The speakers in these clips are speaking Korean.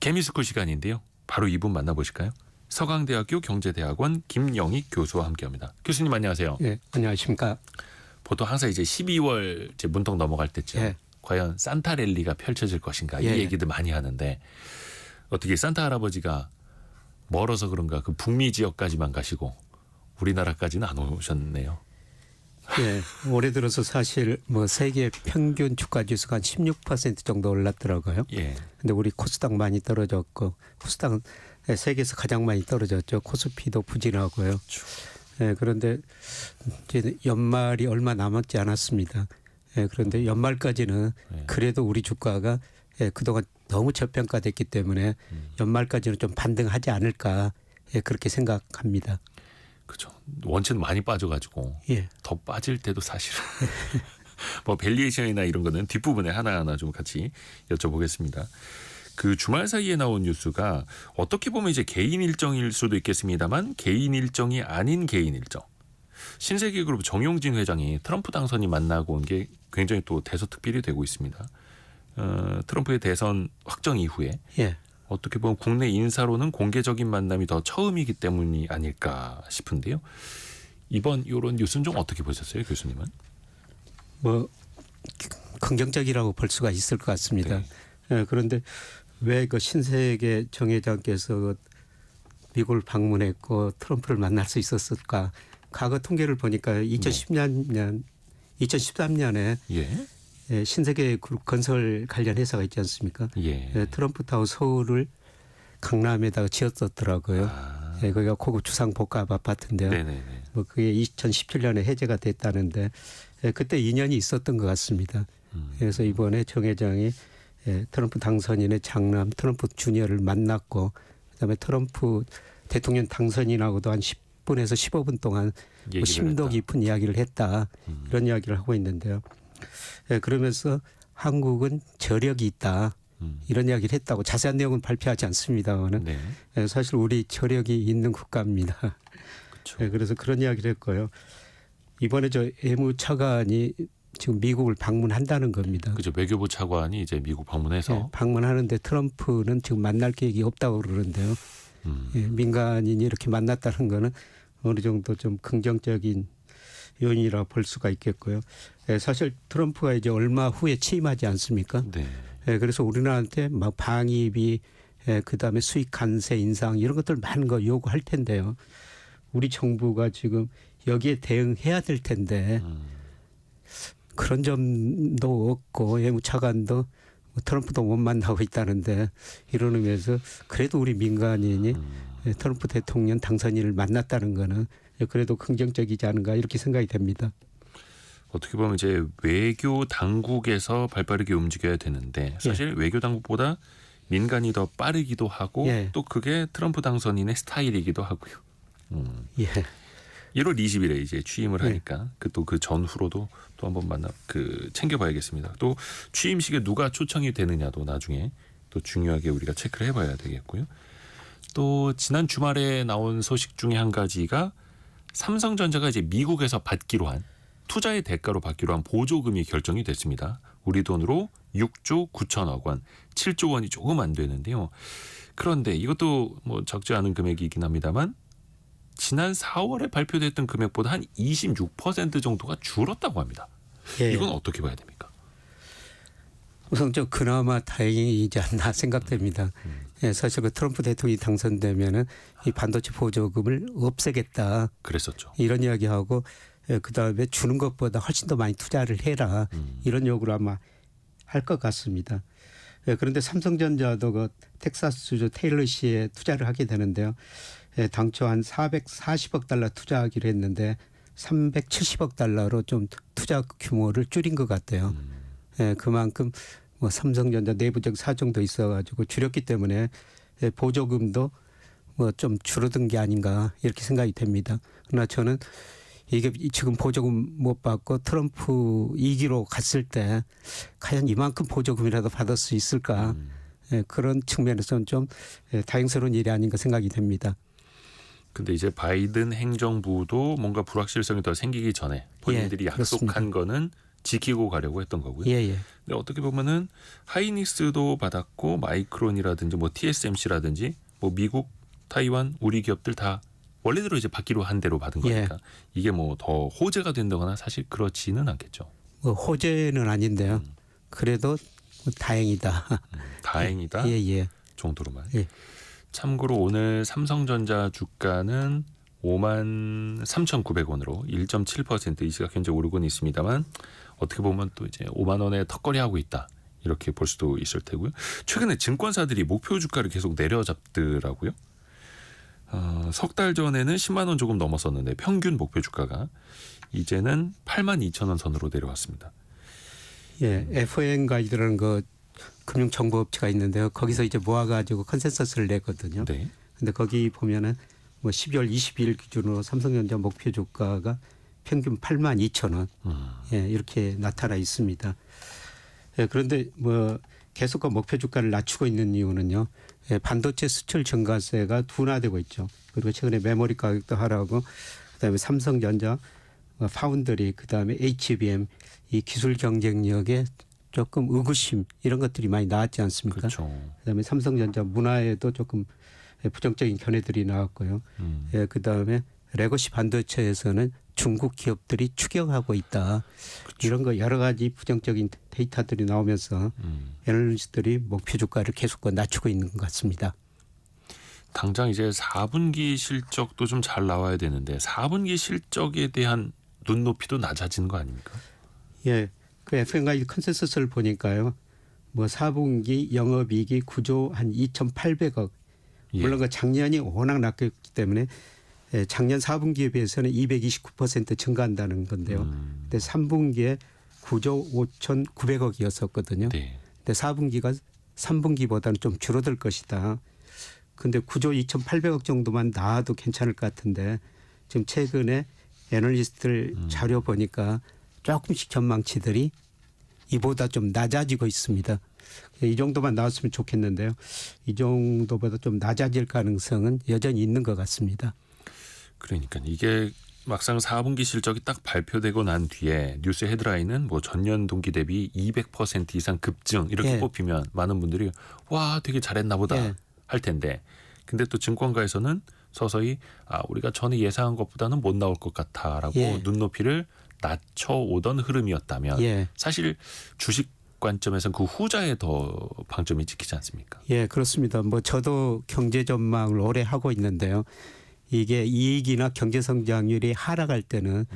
개미스쿨 시간인데요. 바로 이분 만나보실까요? 서강대학교 경제대학원 김영익 교수와 함께합니다. 교수님 안녕하세요. 예, 안녕하십니까. 보통 항상 이제 12월 이제 문턱 넘어갈 때쯤 예. 과연 산타 랠리가 펼쳐질 것인가 예. 이 얘기들 많이 하는데 어떻게 산타 할아버지가 멀어서 그런가 그 북미 지역까지만 가시고 우리나라까지는 안 오셨네요. 예, 올해 들어서 사실 뭐 세계 평균 주가 지수가 한 16% 정도 올랐더라고요. 예. 근데 우리 코스닥 많이 떨어졌고 코스닥은 세계에서 가장 많이 떨어졌죠. 코스피도 부진하고요. 예, 그런데 이제 연말이 얼마 남았지 않았습니다. 예, 그런데 연말까지는 그래도 우리 주가가 그동안 너무 저평가됐기 때문에 연말까지는 좀 반등하지 않을까 그렇게 생각합니다. 그렇죠. 원체는 많이 빠져가지고 예. 더 빠질 때도 사실은 뭐 밸리에이션이나 이런 거는 뒷부분에 하나하나 좀 같이 여쭤보겠습니다. 그 주말 사이에 나온 뉴스가 어떻게 보면 이제 개인 일정일 수도 있겠습니다만 개인 일정이 아닌 개인 일정. 신세계그룹 정용진 회장이 트럼프 당선인 만나고 온 게 굉장히 또 대서특필이 되고 있습니다. 트럼프의 대선 확정 이후에 예. 어떻게 보면 국내 인사로는 공개적인 만남이 더 처음이기 때문이 아닐까 싶은데요. 이번 이런 뉴스는 좀 어떻게 보셨어요, 교수님은? 뭐 긍정적이라고 볼 수가 있을 것 같습니다. 네. 예, 그런데 왜 그 신세계 정 회장께서 미국을 방문했고 트럼프를 만날 수 있었을까? 과거 통계를 보니까 2013년에 예. 신세계 그룹 건설 관련 회사가 있지 않습니까? 예. 트럼프 타워 서울을 강남에다가 지었었더라고요. 아. 거기가 고급 주상 복합 아파트인데요. 네네네. 뭐 그게 2017년에 해제가 됐다는데 그때 인연이 있었던 것 같습니다. 그래서 이번에 정 회장이 트럼프 당선인의 장남 트럼프 주니어를 만났고 그다음에 트럼프 대통령 당선인하고도 한 10분에서 15분 동안 뭐 심도 깊은 이야기를 했다. 이런 이야기를 하고 있는데요. 그러면서 한국은 저력이 있다. 이런 이야기를 했다고 자세한 내용은 발표하지 않습니다만은 네. 사실 우리 저력이 있는 국가입니다. 그렇죠. 그래서 그런 이야기를 했고요. 이번에 저 외무차관이 지금 미국을 방문한다는 겁니다. 그죠. 외교부 차관이 이제 미국 방문해서 방문하는데 트럼프는 지금 만날 계획이 없다고 그러는데요. 민간인이 이렇게 만났다는 거는 어느 정도 좀 긍정적인 요인이라 볼 수가 있겠고요. 사실 트럼프가 이제 얼마 후에 취임하지 않습니까? 네. 그래서 우리나라한테 막 방위비, 그다음에 수익 관세 인상 이런 것들 많은 거 요구할 텐데요. 우리 정부가 지금 여기에 대응해야 될 텐데 그런 점도 없고 외무차관도 트럼프도 못 만나고 있다는데 이런 의미에서 그래도 우리 민간인이 트럼프 대통령 당선인을 만났다는 거는 그래도 긍정적이지 않은가 이렇게 생각이 됩니다. 어떻게 보면 이제 외교 당국에서 발빠르게 움직여야 되는데 사실 외교 당국보다 민간이 더 빠르기도 하고 또 그게 트럼프 당선인의 스타일이기도 하고요. 예. 1월 20일에 이제 취임을 하니까 그 전후로도 또 한번 챙겨봐야겠습니다. 또 취임식에 누가 초청이 되느냐도 나중에 또 중요하게 우리가 체크를 해봐야 되겠고요. 또 지난 주말에 나온 소식 중에 한 가지가 삼성전자가 이제 미국에서 받기로 한 투자의 대가로 받기로 한 보조금이 결정이 됐습니다. 우리 돈으로 6조 9천억 원, 7조 원이 조금 안 되는데요. 그런데 이것도 뭐 적지 않은 금액이긴 합니다만 지난 4월에 발표됐던 금액보다 한 26% 정도가 줄었다고 합니다. 이건 어떻게 봐야 됩니까? 우선 좀 그나마 다행이지 않나 생각됩니다. 사실 그 트럼프 대통령이 당선되면은 이 반도체 보조금을 없애겠다. 그랬었죠. 이런 이야기하고 그다음에 주는 것보다 훨씬 더 많이 투자를 해라. 이런 요구를 아마 할 것 같습니다. 그런데 삼성전자도 그 텍사스주 테일러시에 투자를 하게 되는데요. 당초 한 440억 달러 투자하기로 했는데 370억 달러로 좀 투자 규모를 줄인 것 같아요. 그만큼 뭐 삼성전자 내부적 사정도 있어가지고 줄였기 때문에 보조금도 뭐 좀 줄어든 게 아닌가 이렇게 생각이 됩니다. 그러나 저는 이게 지금 보조금 못 받고 트럼프 2기로 갔을 때 과연 이만큼 보조금이라도 받을 수 있을까 그런 측면에서는 좀 다행스러운 일이 아닌가 생각이 됩니다. 근데 이제 바이든 행정부도 뭔가 불확실성이 더 생기기 전에 본인들이 약속한 거는 지키고 가려고 했던 거고요. 예, 예. 근데 어떻게 보면은 하이닉스도 받았고 마이크론이라든지 뭐 TSMC라든지 뭐 미국, 타이완, 우리 기업들 다 원래대로 이제 받기로 한 대로 받은 예. 거니까 이게 뭐 더 호재가 된다거나 사실 그렇지는 않겠죠. 뭐 호재는 아닌데요. 그래도 뭐 다행이다. 다행이다 예, 예. 정도로만. 예. 참고로 오늘 삼성전자 주가는 53,900원으로 1.7% 이 시각 현재 오르고는 있습니다만 어떻게 보면 또 이제 5만 원에 턱걸이하고 있다. 이렇게 볼 수도 있을 테고요. 최근에 증권사들이 목표 주가를 계속 내려잡더라고요. 석 달 전에는 10만 원 조금 넘었었는데 평균 목표 주가가 이제는 82,000원 선으로 내려왔습니다. 예, FOM 가이드라는 그 금융정보업체가 있는데요. 거기서 이제 모아가지고 컨센서스를 내거든요. 네. 근데 거기 보면은 뭐 12월 22일 기준으로 삼성전자 목표 주가가 평균 82,000원 예, 이렇게 나타나 있습니다. 예, 그런데 뭐 계속 그 목표 주가를 낮추고 있는 이유는요. 예, 반도체 수출 증가세가 둔화되고 있죠. 그리고 최근에 메모리 가격도 하락하고 그다음에 삼성전자, 파운드리, 그다음에 HBM 이 기술 경쟁력에 조금 의구심 이런 것들이 많이 나왔지 않습니까? 그렇죠. 그다음에 삼성전자 문화에도 조금 부정적인 견해들이 나왔고요. 예, 그다음에 레거시 반도체에서는 중국 기업들이 추격하고 있다. 그렇죠. 이런 거 여러 가지 부정적인 데이터들이 나오면서 애널리스트들이 목표 주가를 계속 낮추고 있는 것 같습니다. 당장 이제 4분기 실적도 좀 잘 나와야 되는데 4분기 실적에 대한 눈높이도 낮아지는 거 아닙니까? 예, 그 FN가이드 컨센서스를 보니까요. 뭐 4분기 영업이익이 9조 한 2,800억. 물론 그 작년이 워낙 낮기 때문에 작년 4분기에 비해서는 229% 증가한다는 건데요. 근데 3분기에 9조 5,900억이었었거든요. 네. 근데 4분기가 3분기보다는 좀 줄어들 것이다. 근데 9조 2,800억 정도만 나와도 괜찮을 것 같은데 지금 최근에 애널리스트들 자료 보니까 조금씩 전망치들이 이보다 좀 낮아지고 있습니다. 이 정도만 나왔으면 좋겠는데요. 이 정도보다 좀 낮아질 가능성은 여전히 있는 것 같습니다. 그러니까 이게 막상 4분기 실적이 딱 발표되고 난 뒤에 뉴스 헤드라인은 뭐 전년 동기 대비 200% 이상 급증 이렇게 예. 뽑히면 많은 분들이 와 되게 잘했나 보다 예. 할 텐데 근데 또 증권가에서는 서서히 우리가 전에 예상한 것보다는 못 나올 것 같아라고 예. 눈높이를 낮춰오던 흐름이었다면 예. 사실 주식 관점에서는 그 후자에 더 방점이 찍히지 않습니까? 예, 그렇습니다. 뭐 저도 경제 전망을 오래 하고 있는데요. 이게 이익이나 경제 성장률이 하락할 때는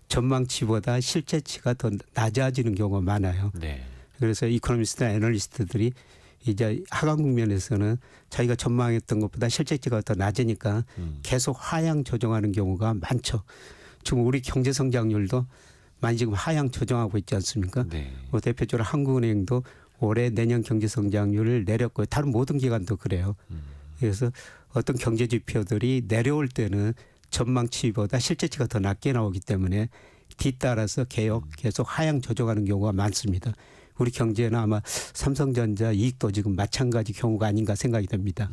전망치보다 실제치가 더 낮아지는 경우가 많아요. 네. 그래서 이코노미스트나 애널리스트들이 이제 하강 국면에서는 자기가 전망했던 것보다 실제치가 더 낮으니까 계속 하향 조정하는 경우가 많죠. 지금 우리 경제 성장률도 많이 지금 하향 조정하고 있지 않습니까? 네. 뭐 대표적으로 한국은행도 올해 내년 경제 성장률을 내렸고요. 다른 모든 기관도 그래요. 그래서 어떤 경제 지표들이 내려올 때는 전망치보다 실제치가 더 낮게 나오기 때문에 뒤따라서 계속 하향 조정하는 경우가 많습니다. 우리 경제는 아마 삼성전자 이익도 지금 마찬가지 경우가 아닌가 생각이 됩니다.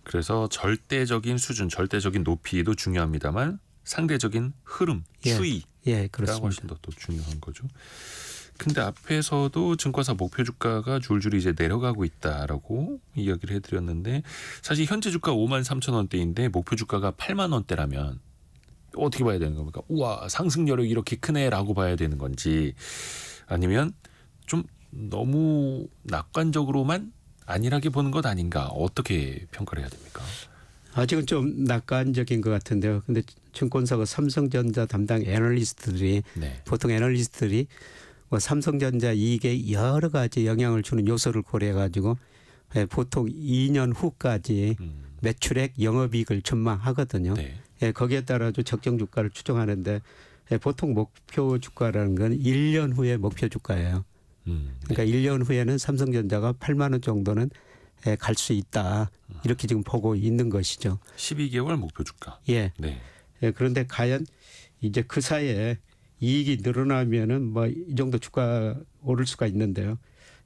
그래서 절대적인 수준, 절대적인 높이도 중요합니다만 상대적인 흐름, 추이 예, 가 그렇습니다. 훨씬 더 또 중요한 거죠. 근데 앞에서도 증권사 목표 주가가 줄줄이 이제 내려가고 있다라고 이야기를 해드렸는데 사실 현재 주가 53,000원대인데 목표 주가가 8만 원대라면 어떻게 봐야 되는 겁니까? 우와 상승 여력이 이렇게 크네라고 봐야 되는 건지 아니면 좀 너무 낙관적으로만 안일하게 보는 것 아닌가 어떻게 평가를 해야 됩니까? 아직은 좀 낙관적인 것 같은데요. 근데 증권사가 삼성전자 담당 애널리스트들이 네. 보통 애널리스트들이 뭐 삼성전자 이익에 여러 가지 영향을 주는 요소를 고려해 가지고 보통 2년 후까지 매출액 영업이익을 전망하거든요. 네. 예, 거기에 따라 적정 주가를 추정하는데 보통 목표 주가라는 건 1년 후의 목표 주가예요. 그러니까 1년 후에는 삼성전자가 8만 원 정도는 갈 수 있다. 이렇게 지금 보고 있는 것이죠. 12개월 목표 주가. 예. 네. 예, 그런데 과연 이제 그 사이에 이익이 늘어나면은 뭐 이 정도 주가 오를 수가 있는데요.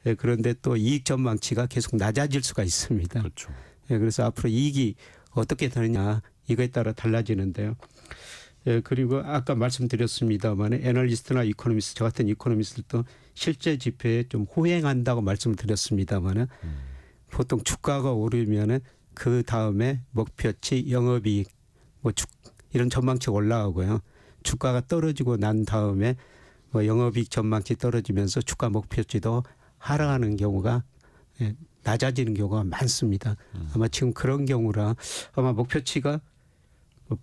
예, 그런데 또 이익 전망치가 계속 낮아질 수가 있습니다. 그렇죠. 예, 그래서 앞으로 이익이 어떻게 되느냐 이거에 따라 달라지는데요. 예, 그리고 아까 말씀드렸습니다만 애널리스트나 이코노미스트 저 같은 이코노미스트도 실제 지표에 좀 호행한다고 말씀을 드렸습니다만 보통 주가가 오르면은 그 다음에 목표치, 영업이익 이런 전망치가 올라가고요. 주가가 떨어지고 난 다음에 영업이익 전망치 떨어지면서 주가 목표치도 하락하는 경우가 낮아지는 경우가 많습니다. 아마 지금 그런 경우라 아마 목표치가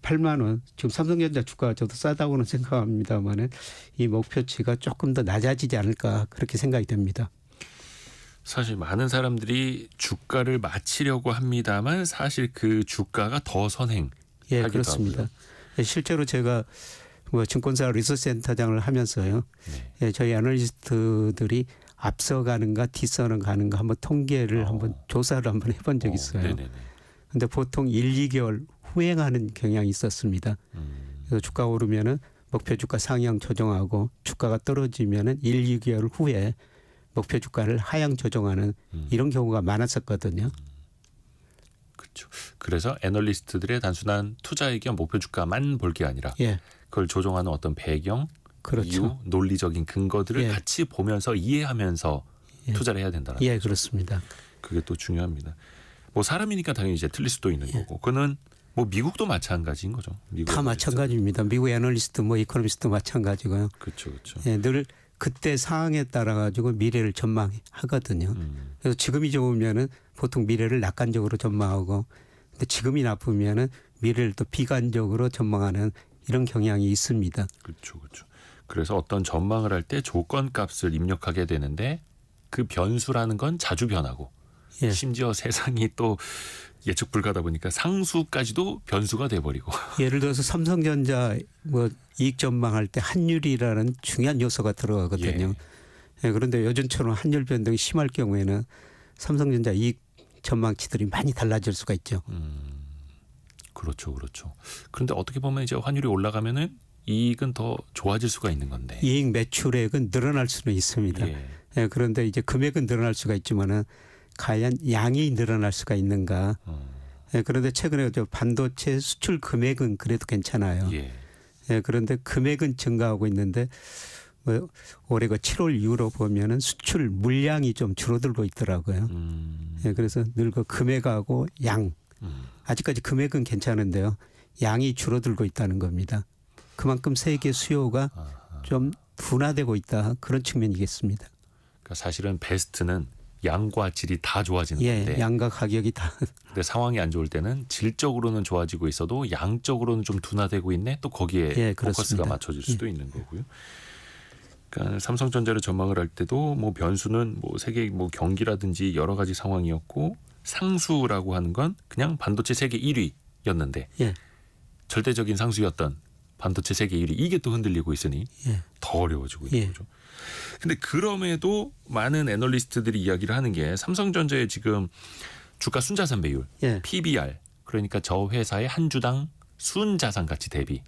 8만 원. 지금 삼성전자 주가가 저도 싸다고는 생각합니다만은 이 목표치가 조금 더 낮아지지 않을까 그렇게 생각이 됩니다. 사실 많은 사람들이 주가를 맞추려고 합니다만 사실 그 주가가 더 선행. 예, 그렇습니다. 하고요. 실제로 제가 증권사 리서치센터장을 하면서요. 네. 예, 저희 애널리스트들이 앞서가는가 뒤서가는가 한번 통계를 한번 조사를 한번 해본 적이 있어요. 네네네. 근데 보통 1, 2개월 후행하는 경향이 있었습니다. 그래서 주가 오르면은 목표 주가 상향 조정하고 주가가 떨어지면은 1, 2개월 후에 목표 주가를 하향 조정하는 이런 경우가 많았었거든요. 그렇죠. 그래서 애널리스트들의 단순한 투자 의견 목표 주가만 볼 게 아니라 예, 그걸 조종하는 어떤 배경, 그렇죠. 이유, 논리적인 근거들을 예. 같이 보면서 이해하면서 예. 투자를 해야 된다는 예, 거죠. 그렇습니다. 그게 또 중요합니다. 뭐 사람이니까 당연히 이제 틀릴 수도 있는 거고, 그는 뭐 미국도 마찬가지인 거죠. 미국 다 애널리스트. 마찬가지입니다. 미국 애널리스트 이코노미스트도 마찬가지고요. 그렇죠, 그렇죠. 예, 늘 그때 상황에 따라 가지고 미래를 전망하거든요. 그래서 지금이 좋으면은 보통 미래를 낙관적으로 전망하고, 근데 지금이 나쁘면은 미래를 또 비관적으로 전망하는 이런 경향이 있습니다. 그렇죠, 그렇죠. 그래서 어떤 전망을 할 때 조건값을 입력하게 되는데 그 변수라는 건 자주 변하고 예. 심지어 세상이 또 예측 불가하다 보니까 상수까지도 변수가 돼버리고. 예를 들어서 삼성전자 이익 전망할 때 환율이라는 중요한 요소가 들어가거든요. 예, 그런데 요즘처럼 환율 변동이 심할 경우에는 삼성전자 이익 전망치들이 많이 달라질 수가 있죠. 그렇죠, 그렇죠. 그런데 어떻게 보면 이제 환율이 올라가면은 이익은 더 좋아질 수가 있는 건데. 이익 매출액은 늘어날 수는 있습니다. 예. 예, 그런데 이제 금액은 늘어날 수가 있지만은 과연 양이 늘어날 수가 있는가? 예, 그런데 최근에 저 반도체 수출 금액은 그래도 괜찮아요. 예. 예, 그런데 금액은 증가하고 있는데 올해 그 7월 이후로 보면은 수출 물량이 좀 줄어들고 있더라고요. 예, 그래서 늘 그 금액하고 양 아직까지 금액은 괜찮은데요. 양이 줄어들고 있다는 겁니다. 그만큼 세계 수요가 좀 둔화되고 있다 그런 측면이겠습니다. 그러니까 사실은 베스트는 양과 질이 다 좋아지는 예, 건데. 양과 가격이 다 근데 상황이 안 좋을 때는 질적으로는 좋아지고 있어도 양적으로는 좀 둔화되고 있네. 또 거기에 예, 포커스가 그렇습니다. 맞춰질 수도 있는 거고요. 그러니까 삼성전자를 전망을 할 때도 뭐 변수는 뭐 세계 뭐 경기라든지 여러 가지 상황이었고 상수라고 하는 건 그냥 반도체 세계 1위였는데 예, 절대적인 상수였던 반도체 세계 1위 이게 또 흔들리고 있으니 예, 더 어려워지고 있는 예. 거죠. 근데 그럼에도 많은 애널리스트들이 이야기를 하는 게 삼성전자의 지금 주가 순자산 배율 예, PBR 그러니까 저 회사의 한 주당 순자산 가치 대비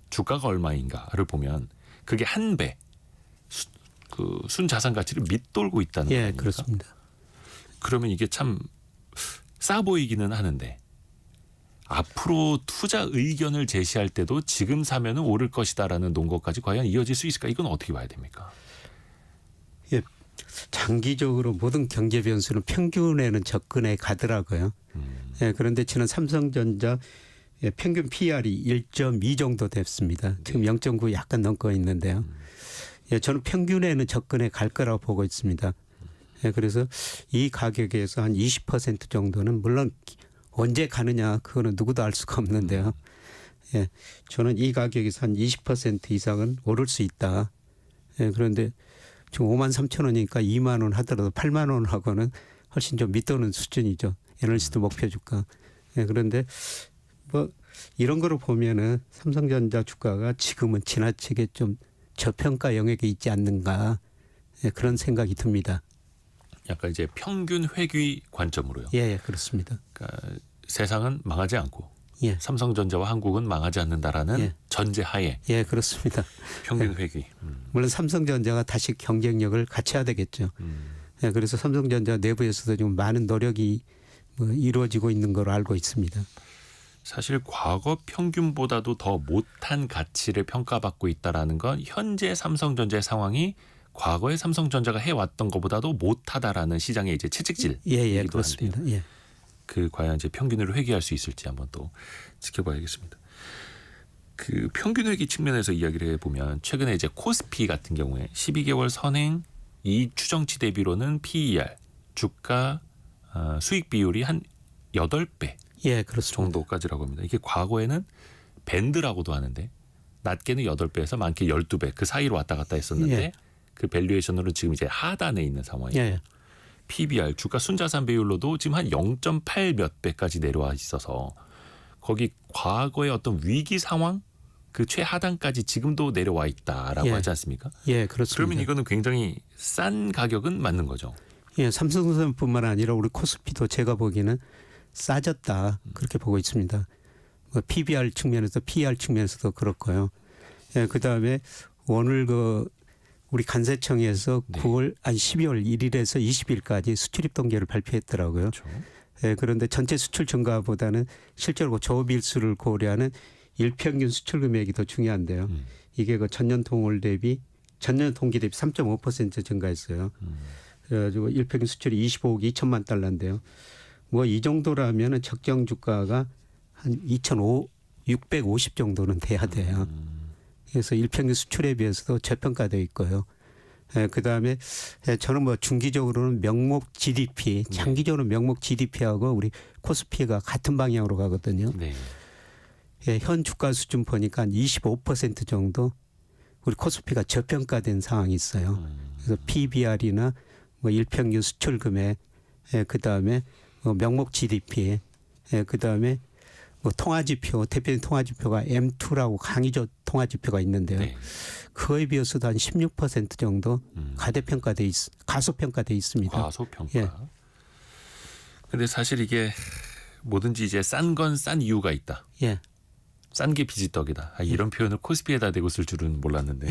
주가가 얼마인가를 보면 그게 한 배 그 순자산 가치를 밑돌고 있다는 거 예, 아닙니까? 그렇습니다. 그러면 이게 참 싸 보이기는 하는데 앞으로 투자 의견을 제시할 때도 지금 사면은 오를 것이다라는 논거까지 과연 이어질 수 있을까? 이건 어떻게 봐야 됩니까? 예, 장기적으로 모든 경제 변수는 평균에는 접근해 가더라고요. 예, 그런데 지난 삼성전자 평균 PR이 1.2 정도 됐습니다. 지금 0.9 약간 넘고 있는데요. 예, 저는 평균에는 접근해 갈 거라고 보고 있습니다. 예, 그래서 이 가격에서 한 20% 정도는 물론 언제 가느냐 그거는 누구도 알 수가 없는데요. 예, 저는 이 가격에서 한 20% 이상은 오를 수 있다. 예, 그런데 지금 5만 3천 원이니까 2만 원 하더라도 8만 원하고는 훨씬 좀 밑도는 수준이죠. 애널리스트 목표 주가. 예, 그런데 이런 거로 보면은 삼성전자 주가가 지금은 지나치게 좀 저평가 영역에 있지 않는가 그런 생각이 듭니다. 약간 이제 평균 회귀 관점으로요. 예, 그렇습니다. 그러니까 세상은 망하지 않고 예, 삼성전자와 한국은 망하지 않는다라는 예. 전제하에 예, 그렇습니다. 평균 회귀. 물론 삼성전자가 다시 경쟁력을 갖춰야 되겠죠. 예, 그래서 삼성전자 내부에서도 좀 많은 노력이 이루어지고 있는 걸로 알고 있습니다. 사실 과거 평균보다도 더 못한 가치를 평가받고 있다라는 건 현재 삼성전자의 상황이 과거에 삼성전자가 해왔던 것보다도 못하다라는 시장의 이제 채찍질이기도 예, 그렇습니다. 한데요. 예. 그 과연 이제 평균을 회귀할 수 있을지 한번 또 지켜봐야겠습니다. 그 평균 회귀 측면에서 이야기를 해보면 최근에 이제 코스피 같은 경우에 12개월 선행 이 추정치 대비로는 PER 주가 수익 비율이 한 8배 예, 그렇습니다. 정도까지라고 합니다. 이게 과거에는 밴드라고도 하는데 낮게는 8배에서 많게 12배 그 사이로 왔다 갔다 했었는데 예. 그 밸류에이션으로 지금 이제 하단에 있는 상황이에요. 예. PBR 주가 순자산 비율로도 지금 한 0.8 몇 배까지 내려와 있어서 거기 과거의 어떤 위기 상황 그 최하단까지 지금도 내려와 있다라고 예. 하지 않습니까? 예, 그렇습니다. 그러면 이거는 굉장히 싼 가격은 맞는 거죠. 예, 삼성전자뿐만 아니라 우리 코스피도 제가 보기에는 싸졌다 그렇게 보고 있습니다. 뭐 PBR 측면에서 PER 측면에서도 그렇고요. 예, 그다음에 오늘 우리 간세청에서 네. 12월 1일에서 20일까지 수출입 통계를 발표했더라고요. 그렇죠. 예, 그런데 전체 수출 증가보다는 실제로 저비일수를 고려하는 일평균 수출 금액이 더 중요한데요. 이게 전년 동기 대비 3.5% 증가했어요. 그래가지고 일평균 수출이 25억 2천만 달러인데요. 뭐 이 정도라면은 적정 주가가 한 650 정도는 돼야 돼요. 그래서 일평균 수출에 비해서도 저평가되어 있고요. 그다음에 저는 뭐 중기적으로는 명목 GDP, 장기적으로 명목 GDP하고 우리 코스피가 같은 방향으로 가거든요. 네. 현 주가 수준 보니까 한 25% 정도 우리 코스피가 저평가된 상황이 있어요. 그래서 PBR이나 뭐 일평균 수출 금액, 그다음에 명목 GDP, 그다음에 뭐 통화지표, 대표적인 통화지표가 M2라고 강의적 통화지표가 있는데요. 네. 그거에 비해서도 한 16% 정도 가소평가돼 있습니다. 과소평가. 예. 근데 사실 이게 뭐든지 이제 싼 건 싼 이유가 있다. 예, 싼 게 비지떡이다. 이런 표현을 코스피에다 대고 쓸 줄은 몰랐는데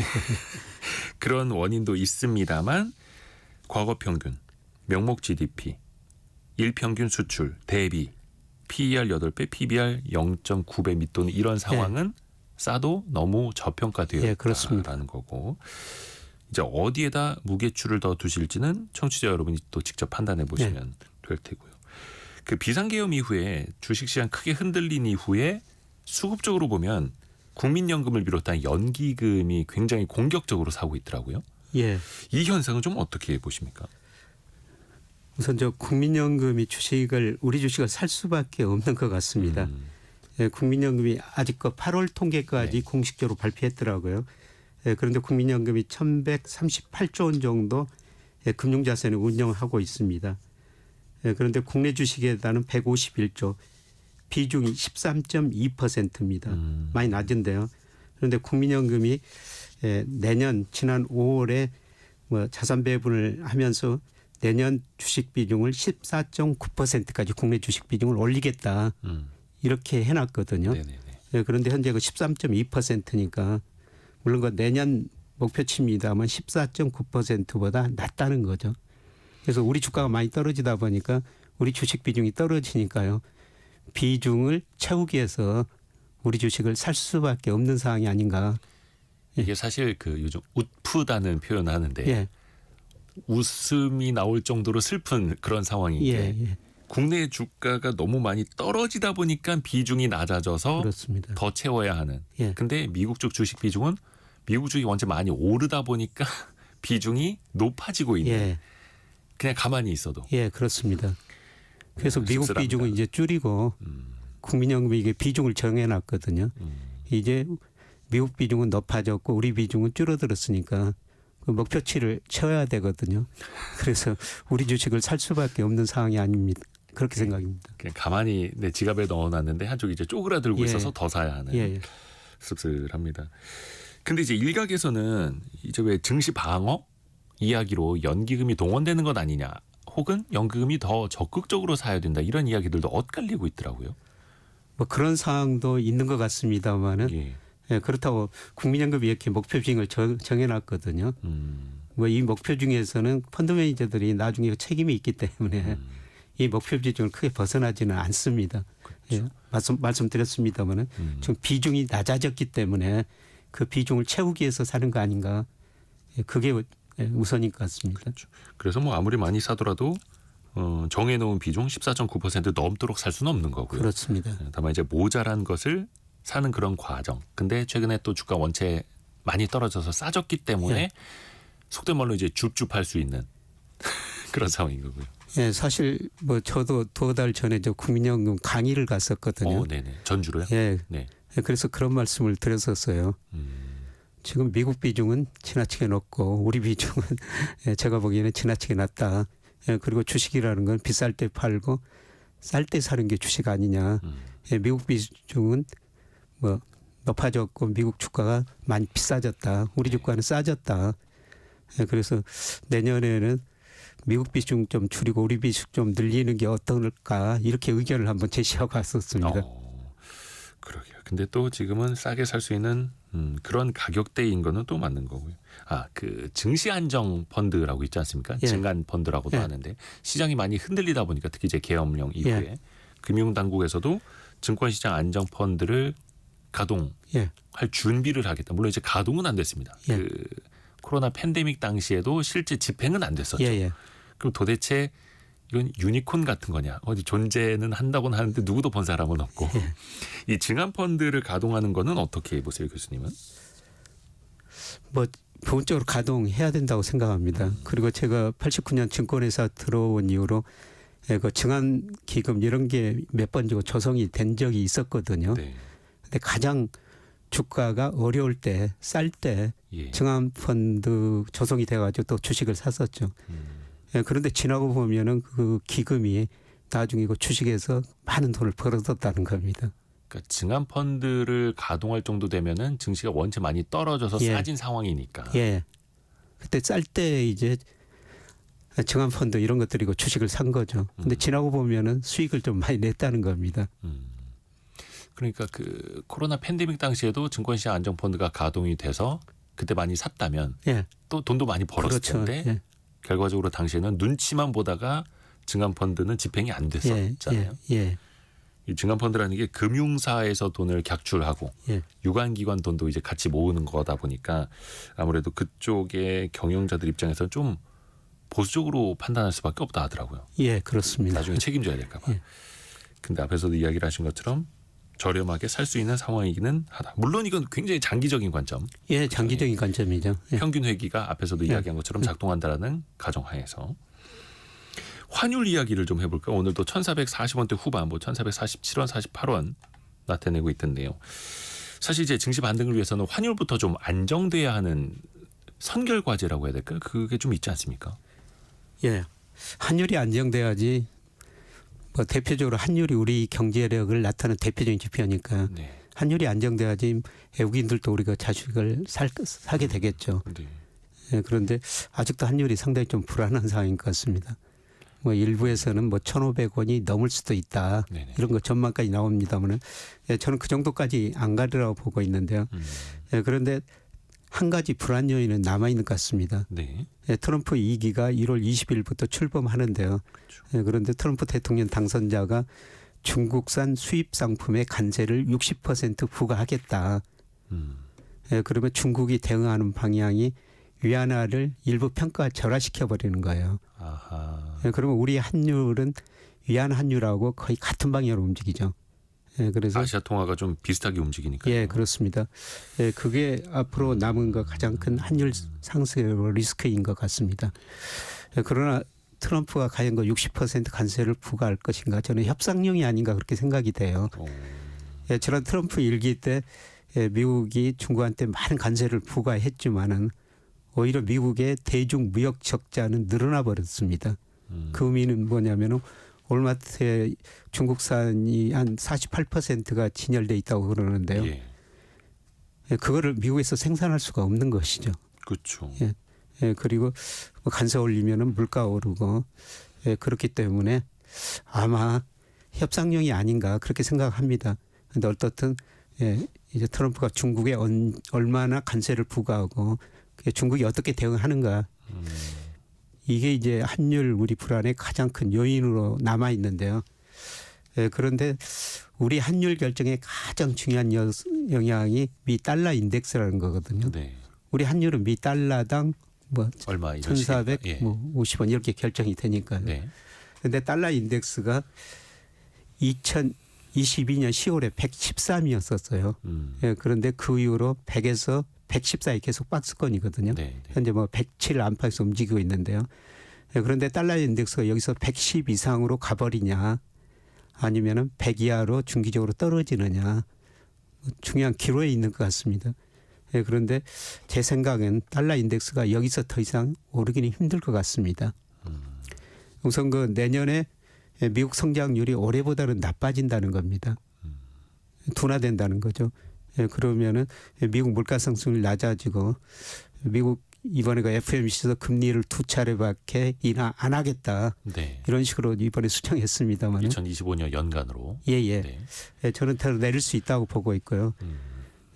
그런 원인도 있습니다만 과거 평균, 명목 GDP, 일평균 수출 대비 PER 8배, PBR 0.9배 밑도는 이런 상황은 싸도 너무 저평가되어 예, 그렇습니다. 있다라는 거고 이제 어디에다 무게추를 더 두실지는 청취자 여러분이 또 직접 판단해 보시면 될 테고요. 그 비상계엄 이후에 주식시장 크게 흔들린 이후에 수급적으로 보면 국민연금을 비롯한 연기금이 굉장히 공격적으로 사고 있더라고요. 예. 이 현상은 좀 어떻게 보십니까? 우선 국민연금이 우리 주식을 살 수밖에 없는 것 같습니다. 예, 국민연금이 아직 8월 통계까지 공식적으로 발표했더라고요. 예, 그런데 국민연금이 1,138조 원 정도 금융자산을 운영하고 있습니다. 예, 그런데 국내 주식에 대한 151조, 비중이 13.2%입니다. 많이 낮은데요. 그런데 국민연금이 지난 5월에 뭐 자산 배분을 하면서 내년 주식 비중을 14.9%까지 국내 주식 비중을 올리겠다 이렇게 해놨거든요. 네네네. 예, 그런데 현재 13.2%니까 물론 내년 목표치입니다만 14.9%보다 낮다는 거죠. 그래서 우리 주가가 많이 떨어지다 보니까 우리 주식 비중이 떨어지니까요. 비중을 채우기 위해서 우리 주식을 살 수밖에 없는 상황이 아닌가. 이게 사실 요즘 웃프다는 표현을 하는데 예. 웃음이 나올 정도로 슬픈 그런 상황인 게 예. 국내 주가가 너무 많이 떨어지다 보니까 비중이 낮아져서 그렇습니다. 더 채워야 하는. 예. 근데 미국 쪽 주식 비중은 미국 주식이 원체 많이 오르다 보니까 비중이 높아지고 있는. 예. 그냥 가만히 있어도. 예, 그렇습니다. 그래서 미국 씁쓸합니다. 비중은 이제 줄이고 국민연금이 이게 비중을 정해놨거든요. 이제 미국 비중은 높아졌고 우리 비중은 줄어들었으니까 그 목표치를 채워야 되거든요. 그래서 우리 주식을 살 수밖에 없는 상황이 아닙니다. 그렇게 생각입니다. 그냥 가만히 내 지갑에 넣어놨는데 한쪽이 이제 쪼그라들고 예. 있어서 더 사야 하는. 예. 씁쓸합니다. 근데 이제 일각에서는 이제 왜 증시 방어 이야기로 연기금이 동원되는 것 아니냐, 혹은 연기금이 더 적극적으로 사야 된다 이런 이야기들도 엇갈리고 있더라고요. 뭐 그런 상황도 있는 것 같습니다만은 예. 예, 그렇다고 국민연금이 이렇게 목표 비중을 정해놨거든요. 뭐 이 목표 중에서는 펀드 매니저들이 나중에 책임이 있기 때문에 이 목표 비중을 크게 벗어나지는 않습니다. 예, 말씀드렸습니다만은 지금 비중이 낮아졌기 때문에 그 비중을 채우기 위해서 사는 거 아닌가. 예, 그게 우선인 것 같습니다. 그렇죠. 그래서 뭐 아무리 많이 사더라도 정해놓은 비중 14.9% 넘도록 살 수는 없는 거고요. 그렇습니다. 다만 이제 모자란 것을 사는 그런 과정. 근데 최근에 또 주가 원체 많이 떨어져서 싸졌기 때문에 예. 속된 말로 이제 줍줍할 수 있는 그런 상황인 거고요. 예, 사실 뭐 저도 2달 전에 저 국민연금 강의를 갔었거든요. 네네. 전주로요? 예, 네. 그래서 그런 말씀을 드렸었어요. 지금 미국 비중은 지나치게 높고 우리 비중은 예, 제가 보기에는 지나치게 낮다. 예, 그리고 주식이라는 건 비쌀 때 팔고 쌀 때 사는 게 주식 아니냐. 예, 미국 비중은 뭐 높아졌고 미국 주가가 많이 비싸졌다. 우리 주가는 싸졌다. 예, 그래서 내년에는 미국 비중 좀 줄이고 우리 비중 좀 늘리는 게 어떨까 이렇게 의견을 한번 제시하고 왔었습니다. 그러게요. 근데 또 지금은 싸게 살 수 있는 그런 가격대인 거는 또 맞는 거고요. 그 증시 안정 펀드라고 있지 않습니까? 예. 증안 펀드라고도 예. 하는데 시장이 많이 흔들리다 보니까 특히 이제 계엄령 이후에 예. 금융당국에서도 증권시장 안정 펀드를 가동할 예. 준비를 하겠다. 물론 이제 가동은 안 됐습니다. 예. 그 코로나 팬데믹 당시에도 실제 집행은 안 됐었죠. 예, 예. 그럼 도대체 이건 유니콘 같은 거냐? 어디 존재는 한다고는 하는데 누구도 본 사람은 없고 이 증안 펀드를 가동하는 거는 어떻게 보세요, 교수님은? 뭐 본격적으로 가동해야 된다고 생각합니다. 그리고 제가 89년 증권회사 들어온 이후로 그 증안 기금 이런 게 몇 번 조성이 된 적이 있었거든요. 네. 근데 가장 주가가 어려울 때, 쌀 때 예. 증안 펀드 조성이 돼가지고 또 주식을 샀었죠. 예, 그런데 지나고 보면은 그 기금이 나중에 그 주식에서 많은 돈을 벌어뒀다는 겁니다. 그러니까 증안 펀드를 가동할 정도 되면은 증시가 원체 많이 떨어져서 예. 싸진 상황이니까. 예. 그때 쌀 때 이제 증안 펀드 이런 것들이고 주식을 산 거죠. 근데 지나고 보면은 수익을 좀 많이 냈다는 겁니다. 그러니까 그 코로나 팬데믹 당시에도 증권시장 안정펀드가 가동이 돼서 그때 많이 샀다면 예. 또 돈도 많이 벌었을 그렇죠. 텐데 예. 결과적으로 당시에는 눈치만 보다가 증안 펀드는 집행이 안 예. 됐었잖아요. 예. 예. 이 증안 펀드라는 게 금융사에서 돈을 객출하고 예. 유관기관 돈도 이제 같이 모으는 거다 보니까 아무래도 그쪽의 경영자들 입장에서 좀 보수적으로 판단할 수밖에 없다 하더라고요. 예, 그렇습니다. 나중에 책임져야 될까 봐. 예. 근데 앞에서도 이야기를 하신 것처럼 저렴하게 살 수 있는 상황이기는 하다. 물론 이건 굉장히 장기적인 관점. 예, 장기적인 관점이죠. 예. 평균 회기가 앞에서도 이야기한 것처럼 작동한다라는 가정하에서 환율 이야기를 좀 해볼까? 오늘도 1,440원대 후반, 뭐 1,447원, 48원 나타내고 있던데요. 사실 이제 증시 반등을 위해서는 환율부터 좀 안정돼야 하는 선결 과제라고 해야 될까요? 그게 좀 있지 않습니까? 예. 환율이 안정돼야지 뭐 대표적으로 환율이 우리 경제력을 나타내는 대표적인 지표니까 네. 환율이 안정돼야지 외국인들도 우리가 자식을 사게 되겠죠. 네. 예, 그런데 아직도 환율이 상당히 좀 불안한 상황인 것 같습니다. 뭐 일부에서는 뭐 1,500원이 넘을 수도 있다. 네네. 이런 거 전망까지 나옵니다만은 예, 저는 그 정도까지 안 가리라고 보고 있는데요. 예, 그런데 한 가지 불안 요인은 남아 있는 것 같습니다. 네. 예, 트럼프 2기가 1월 20일부터 출범하는데요. 그렇죠. 예, 그런데 트럼프 대통령 당선자가 중국산 수입 상품의 관세를 60% 부과하겠다. 예, 그러면 중국이 대응하는 방향이 위안화를 일부 평가 절하시켜 버리는 거예요. 아하. 예, 그러면 우리 환율은 위안 환율하고 거의 같은 방향으로 움직이죠. 예, 그래서 아시아 통화가 좀 비슷하게 움직이니까요. 예, 그렇습니다. 예, 그게 앞으로 남은 것 가장 큰 환율 상승 리스크인 것 같습니다. 예, 그러나 트럼프가 과연 그 60% 관세를 부과할 것인가? 저는 협상용이 아닌가 그렇게 생각이 돼요. 예, 지난 트럼프 일기 때 예, 미국이 중국한테 많은 관세를 부과했지만은 오히려 미국의 대중 무역 적자는 늘어나 버렸습니다. 그 의미는 뭐냐면은 올마트에 중국산이 한 48%가 진열돼 있다고 그러는데요. 예. 예, 그거를 미국에서 생산할 수가 없는 것이죠. 그렇죠. 예. 예, 그리고 관세 올리면은 물가 오르고 예, 그렇기 때문에 아마 협상용이 아닌가 그렇게 생각합니다. 그런데 어떻든 예, 이제 트럼프가 중국에 얼마나 관세를 부과하고 중국이 어떻게 대응하는가 이게 이제 환율 우리 불안의 가장 큰 요인으로 남아 있는데요. 그런데 우리 환율 결정에 가장 중요한 영향이 미 달러 인덱스라는 거거든요. 네. 우리 환율은 미 달러당 뭐 얼마 이런 1,450원 예. 뭐 50원 이렇게 결정이 되니까요. 네. 그런데 달러 인덱스가 2022년 10월에 113이었었어요. 예, 그런데 그 이후로 100에서 114에 계속 박스권이거든요. 네. 네. 현재 뭐 107 안팎에서 움직이고 있는데요. 예, 그런데 달러 인덱스가 여기서 110 이상으로 가버리냐 아니면은 100 이하로 중기적으로 떨어지느냐 중요한 기로에 있는 것 같습니다. 예, 그런데 제 생각엔 달러 인덱스가 여기서 더 이상 오르기는 힘들 것 같습니다. 우선 그 내년에 미국 성장률이 올해보다는 나빠진다는 겁니다. 둔화된다는 거죠. 예, 그러면은 미국 물가 상승률이 낮아지고 미국 이번에 그 FOMC에서 금리를 2차례밖에 인하 안 하겠다. 네. 이런 식으로 이번에 수정했습니다만. 2025년 연간으로. 예예. 네. 예, 저는 더 내릴 수 있다고 보고 있고요.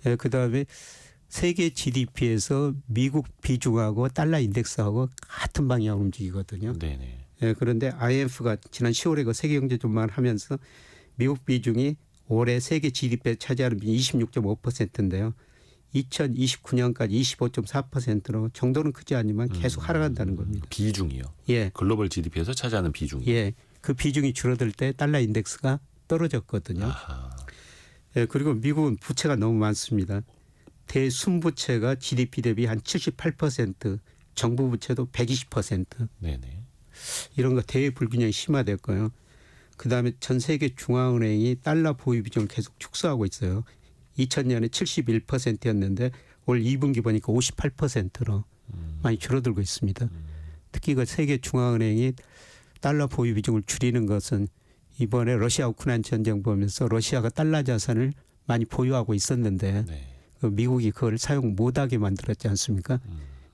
예, 그다음에 세계 GDP에서 미국 비중하고 달러 인덱스하고 같은 방향으로 움직이거든요. 네네. 예, 그런데 IMF가 지난 10월에 그 세계 경제 전망을 하면서 미국 비중이 올해 세계 GDP에 차지하는 비중이 26.5%인데요. 2029년까지 25.4%로 정도는 크지 않지만 계속 하락한다는 겁니다. 비중이요. 예, 글로벌 GDP에서 차지하는 비중이. 예, 그 비중이 줄어들 때 달러 인덱스가 떨어졌거든요. 아하. 예, 그리고 미국은 부채가 너무 많습니다. 대순부채가 GDP 대비 한 78%, 정부 부채도 120%. 네네. 이런 거 대외 불균형이 심화됐고요. 그다음에 전 세계 중앙은행이 달러 보유 비중을 계속 축소하고 있어요. 2000년에 71%였는데 올 2분기 보니까 58%로 많이 줄어들고 있습니다. 특히 그 세계 중앙은행이 달러 보유 비중을 줄이는 것은 이번에 러시아 우크라이나 전쟁 보면서 러시아가 달러 자산을 많이 보유하고 있었는데 네. 그 미국이 그걸 사용 못하게 만들었지 않습니까?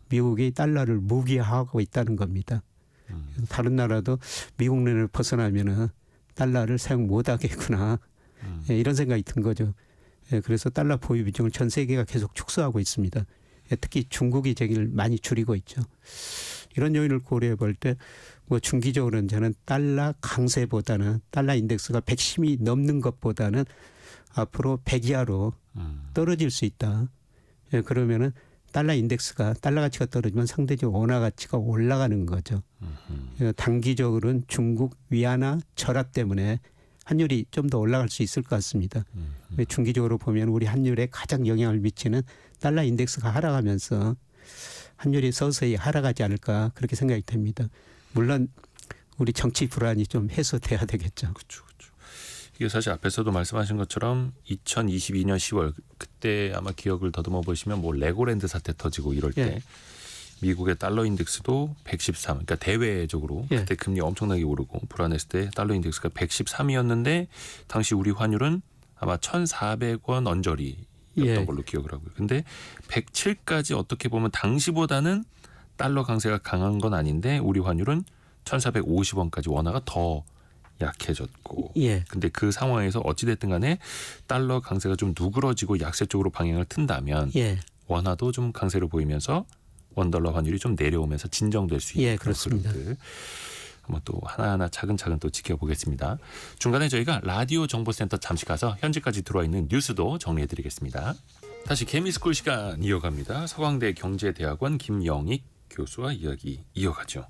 미국이 달러를 무기화하고 있다는 겁니다. 다른 나라도 미국 론을 벗어나면은 달러를 사용 못하겠구나. 예, 이런 생각이 든 거죠. 예, 그래서 달러 보유 비중을 전 세계가 계속 축소하고 있습니다. 예, 특히 중국이 제기를 많이 줄이고 있죠. 이런 요인을 고려해 볼 때 뭐 중기적으로는 저는 달러 강세보다는 달러 인덱스가 110이 넘는 것보다는 앞으로 100 이하로 떨어질 수 있다. 예, 그러면은 달러 인덱스가 달러 가치가 떨어지면 상대적으로 원화 가치가 올라가는 거죠. 예, 단기적으로는 중국 위안화 절하 때문에 환율이 좀 더 올라갈 수 있을 것 같습니다. 중기적으로 보면 우리 환율에 가장 영향을 미치는 달러 인덱스가 하락하면서 환율이 서서히 하락하지 않을까 그렇게 생각이 됩니다. 물론 우리 정치 불안이 좀 해소돼야 되겠죠. 그렇죠. 이게 사실 앞에서도 말씀하신 것처럼 2022년 10월 그때 아마 기억을 더듬어 보시면 뭐 레고랜드 사태 터지고 이럴 때 예. 미국의 달러 인덱스도 113. 그러니까 대외적으로 예. 그때 금리 엄청나게 오르고 불안했을 때 달러 인덱스가 113이었는데 당시 우리 환율은 아마 1,400원 언저리였던 예. 걸로 기억을 하고요. 근데 107까지 어떻게 보면 당시보다는 달러 강세가 강한 건 아닌데 우리 환율은 1,450원까지 원화가 더 약해졌고. 예. 근데 그 상황에서 어찌됐든 간에 달러 강세가 좀 누그러지고 약세 쪽으로 방향을 튼다면 예. 원화도 좀 강세로 보이면서 원달러 환율이 좀 내려오면서 진정될 수 있는 예, 그런 그렇습니다. 흐름들 한번 또 하나하나 차근차근 또 지켜보겠습니다. 중간에 저희가 라디오 정보센터 잠시 가서 현재까지 들어와 있는 뉴스도 정리해드리겠습니다. 다시 개미스쿨 시간 이어갑니다. 서강대 경제대학원 김영익 교수와 이야기 이어가죠.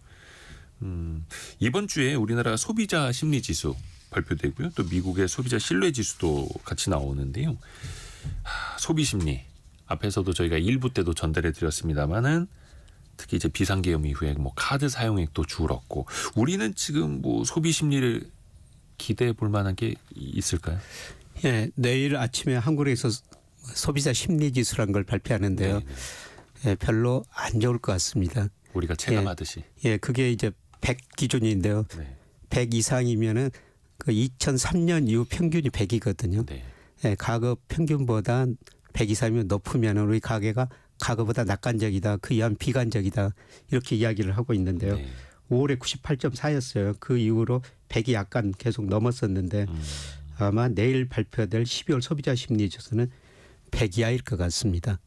이번 주에 우리나라 소비자 심리지수 발표되고요. 또 미국의 소비자 신뢰지수도 같이 나오는데요. 소비심리 앞에서도 저희가 1부 때도 전달해 드렸습니다만은 특히 이제 비상계엄 이후에 뭐 카드 사용액도 줄었고 우리는 지금 뭐 소비심리를 기대해 볼 만한 게 있을까요? 예, 내일 아침에 한국에서 소비자 심리지수라는 걸 발표하는데요. 네. 예, 별로 안 좋을 것 같습니다. 우리가 체감하듯이. 예, 그게 이제 100 기준인데요. 네. 100 이상이면은 그 2003년 이후 평균이 100이거든요. 네. 예, 과거 평균보다 100 이상이면 높으면 우리 가게가 과거보다 낙관적이다, 그 이하는 비관적이다 이렇게 이야기를 하고 있는데요. 네. 5월에 98.4였어요. 그 이후로 100이 약간 계속 넘었었는데 아마 내일 발표될 12월 소비자 심리지수는 100 이하일 것 같습니다.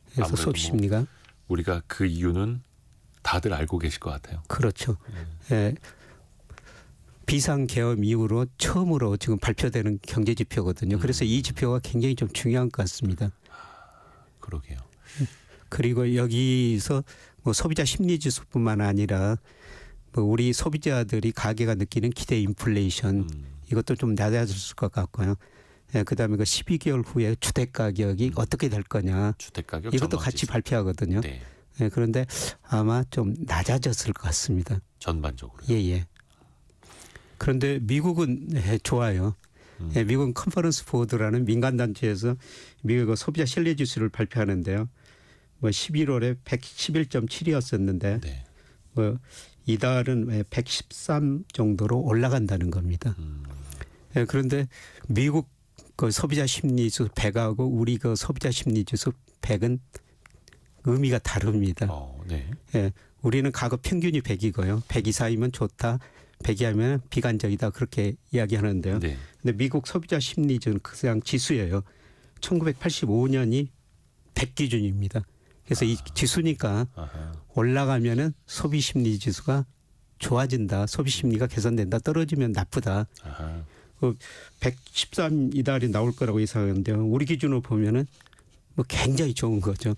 그래서 아무래도 소비 심리가 우리가 그 이유는 다들 알고 계실 것 같아요. 그렇죠. 예. 비상계엄 이후로 처음으로 지금 발표되는 경제 지표거든요. 그래서 이 지표가 굉장히 좀 중요한 것 같습니다. 그러게요. 그리고 여기서 뭐 소비자 심리 지수뿐만 아니라 뭐 우리 소비자들이 가게가 느끼는 기대 인플레이션 이것도 좀 낮아질 것 같고요. 예, 그다음에 그 12개월 후에 주택 가격이 어떻게 될 거냐. 주택 가격 이것도 전망 같이 지수. 발표하거든요. 네. 예, 그런데 아마 좀 낮아졌을 것 같습니다. 전반적으로. 예, 예. 그런데 미국은 좋아요. 예, 미국은 컨퍼런스 보드라는 민간 단체에서 미국 소비자 신뢰 지수를 발표하는데요. 뭐 11월에 111.7이었었는데 네. 뭐 이달은 113 정도로 올라간다는 겁니다. 예, 그런데 미국 그 소비자 심리 지수 100하고 우리 그 소비자 심리 지수 100은 의미가 다릅니다. 네. 예, 우리는 과거 평균이 100이고요. 100 이상이면 좋다. 100이 하면 비관적이다. 그렇게 이야기하는데요. 네. 근데 미국 소비자 심리는 그냥 지수예요. 1985년이 100 기준입니다. 그래서 이 지수니까 아하. 올라가면은 소비 심리 지수가 좋아진다. 소비 심리가 개선된다. 떨어지면 나쁘다. 아하. 113 이달이 나올 거라고 예상하는데요. 우리 기준으로 보면은 뭐 굉장히 좋은 거죠.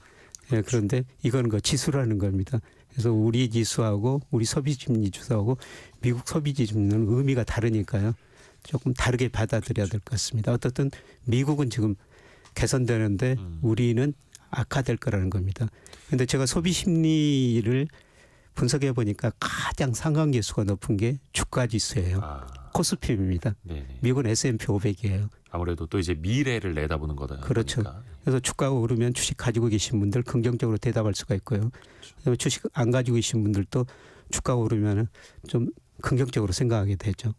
예, 그런데 이건 그 지수라는 겁니다. 그래서 우리 지수하고 우리 소비 심리 지수하고 미국 소비 지수는 의미가 다르니까요. 조금 다르게 받아들여야 될 것 같습니다. 어떻든 미국은 지금 개선되는데 우리는 악화될 거라는 겁니다. 그런데 제가 소비 심리를 분석해 보니까 가장 상관계수가 높은 게 주가 지수예요. 코스피입니다. 네네. 미국은 S&P 500이에요. 아무래도 또 이제 미래를 내다보는 거다. 그렇죠. 보니까. 그래서 주가가 오르면 주식 가지고 계신 분들 긍정적으로 대답할 수가 있고요. 그다음에 주식 안 가지고 계신 분들도 주가가 오르면 좀 긍정적으로 생각하게 되죠.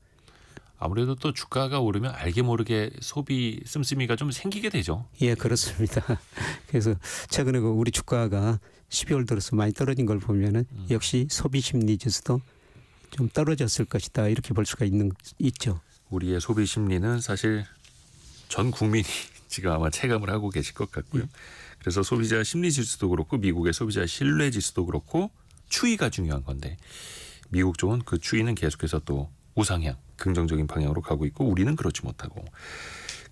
아무래도 또 주가가 오르면 알게 모르게 소비 씀씀이가 좀 생기게 되죠. 예, 그렇습니다. 그래서 최근에 그 우리 주가가 12월 들어서 많이 떨어진 걸 보면은 역시 소비 심리 지수도 좀 떨어졌을 것이다. 이렇게 볼 수가 있죠. 우리의 소비 심리는 사실 전 국민이 지금 아마 체감을 하고 계실 것 같고요. 그래서 소비자 심리 지수도 그렇고 미국의 소비자 신뢰 지수도 그렇고 추이가 중요한 건데 미국 쪽은 그 추이는 계속해서 또 우상향, 긍정적인 방향으로 가고 있고 우리는 그렇지 못하고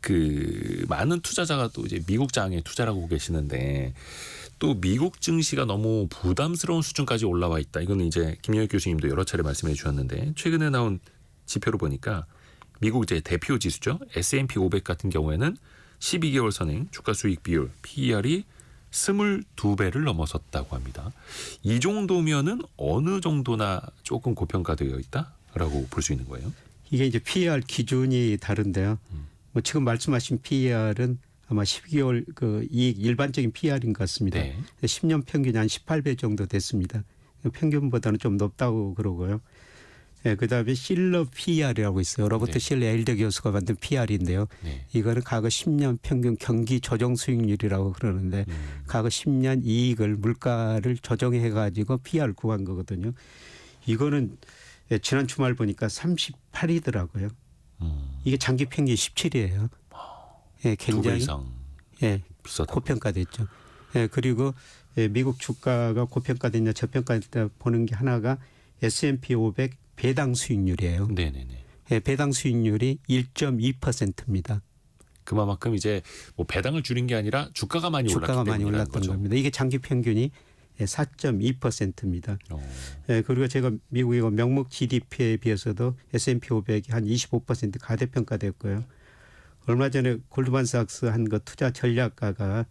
그 많은 투자자가 또 이제 미국 장에 투자를 하고 계시는데 또 미국 증시가 너무 부담스러운 수준까지 올라와 있다. 이거는 이제 김영익 교수님도 여러 차례 말씀해 주셨는데 최근에 나온 지표로 보니까 미국 이제 대표 지수죠. S&P 500 같은 경우에는 12개월 선행 주가 수익 비율 PER이 22배를 넘어섰다고 합니다. 이 정도면은 어느 정도나 조금 고평가되어 있다라고 볼 수 있는 거예요. 이게 이제 PER 기준이 다른데요. 뭐 지금 말씀하신 PER은 아마 12개월 그 이익 일반적인 PER인 것 같습니다. 네. 10년 평균이 한 18배 정도 됐습니다. 평균보다는 좀 높다고 그러고요. 예, 그다음에 실러 PER이라고 있어요. 로버트 네. 실러 엘더 교수가 만든 PER인데요. 네. 이거는 과거 10년 평균 경기 조정 수익률이라고 그러는데 과거 10년 이익을 물가를 조정해 가지고 PER 구한 거거든요. 이거는 예, 지난 주말 보니까 38이더라고요. 이게 장기 평균 17이에요. 예, 2배 굉장히 이상 예, 비싸다. 고평가됐죠. 예, 그리고 예, 미국 주가가 고평가됐냐 저평가됐냐 보는 게 하나가 S&P 500 배당 수익률이에요. 네네네. 예, 배당 수익률이 1.2%입니다. 그만큼 이제 뭐 배당을 줄인 게 아니라 주가가 많이 주가가 올랐기 많이 때문이라는 올랐던 거죠. 겁니다. 이게 장기 평균이 4.2%입니다. 예, 그리고 제가 미국의 명목 GDP에 비해서도 S&P 500이 한 25% 가대평가됐고요. 얼마 전에 골드만삭스 한 그 투자 전략가가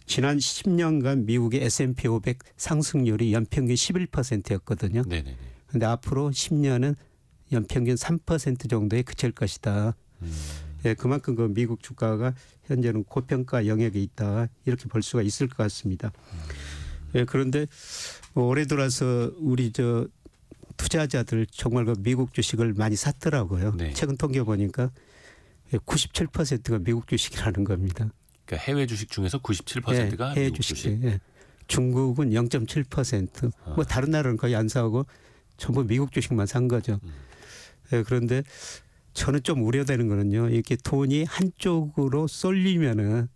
지난 10년간 미국의 S&P 500 상승률이 연평균 11%였거든요. 네네네. 그런데 앞으로 10년은 연평균 3% 정도에 그칠 것이다. 예, 그만큼 그 미국 주가가 현재는 고평가 영역에 있다. 이렇게 볼 수가 있을 것 같습니다. 예, 그런데 뭐 올해 들어서 우리 저 투자자들 정말 그 미국 주식을 많이 샀더라고요. 네. 최근 통계 보니까 97%가 미국 주식이라는 겁니다. 그러니까 해외 주식 중에서 97%가 해외 미국 주식. 예. 중국은 0.7%. 뭐 다른 나라는 거의 안 사고 전부 미국 주식만 산 거죠. 예, 그런데 저는 좀 우려되는 거는요. 이렇게 돈이 한쪽으로 쏠리면은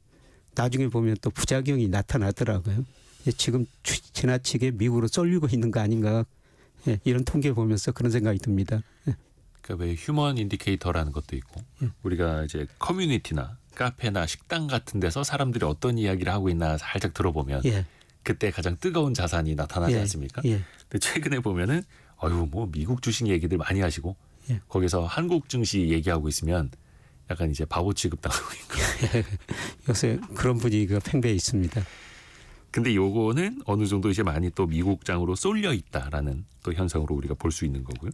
나중에 보면 또 부작용이 나타나더라고요. 예, 지금 지나치게 미국으로 쏠리고 있는 거 아닌가. 예, 이런 통계 보면서 그런 생각이 듭니다. 예. 그러니까 왜 휴먼 인디케이터라는 것도 있고 우리가 이제 커뮤니티나 카페나 식당 같은 데서 사람들이 어떤 이야기를 하고 있나 살짝 들어보면 예. 그때 가장 뜨거운 자산이 나타나지 예. 않습니까? 예. 근데 최근에 보면은 어유 뭐 미국 주식 얘기들 많이 하시고 예. 거기서 한국 증시 얘기하고 있으면 약간 이제 바보 취급당하고 있고. 요새 그런 분위기가 팽배해 있습니다. 근데 요거는 어느 정도 이제 많이 또 미국장으로 쏠려 있다라는 또 현상으로 우리가 볼 수 있는 거고요.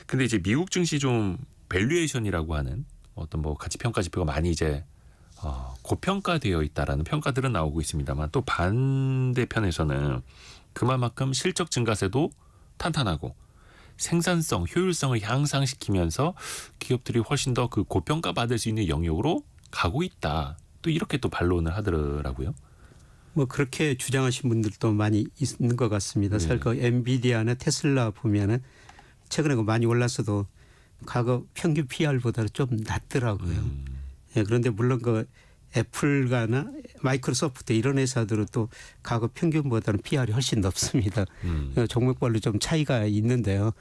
근데 이제 미국 증시 좀 밸류에이션이라고 하는 어떤 뭐 가치 평가 지표가 많이 이제 고평가되어 있다라는 평가들은 나오고 있습니다만 또 반대편에서는 그만큼 실적 증가세도 탄탄하고 생산성, 효율성을 향상시키면서 기업들이 훨씬 더 그 고평가 받을 수 있는 영역으로 가고 있다. 또 이렇게 또 반론을 하더라고요. 뭐 그렇게 주장하신 분들도 많이 있는 것 같습니다. 사실 그 엔비디아나 테슬라 보면은 최근에 그 많이 올랐어도 과거 평균 PR보다는 좀 낮더라고요. 예, 그런데 물론 그 애플가나 마이크로소프트 이런 회사들은 또 과거 평균보다는 PR이 훨씬 높습니다. 종목별로 좀 차이가 있는데요.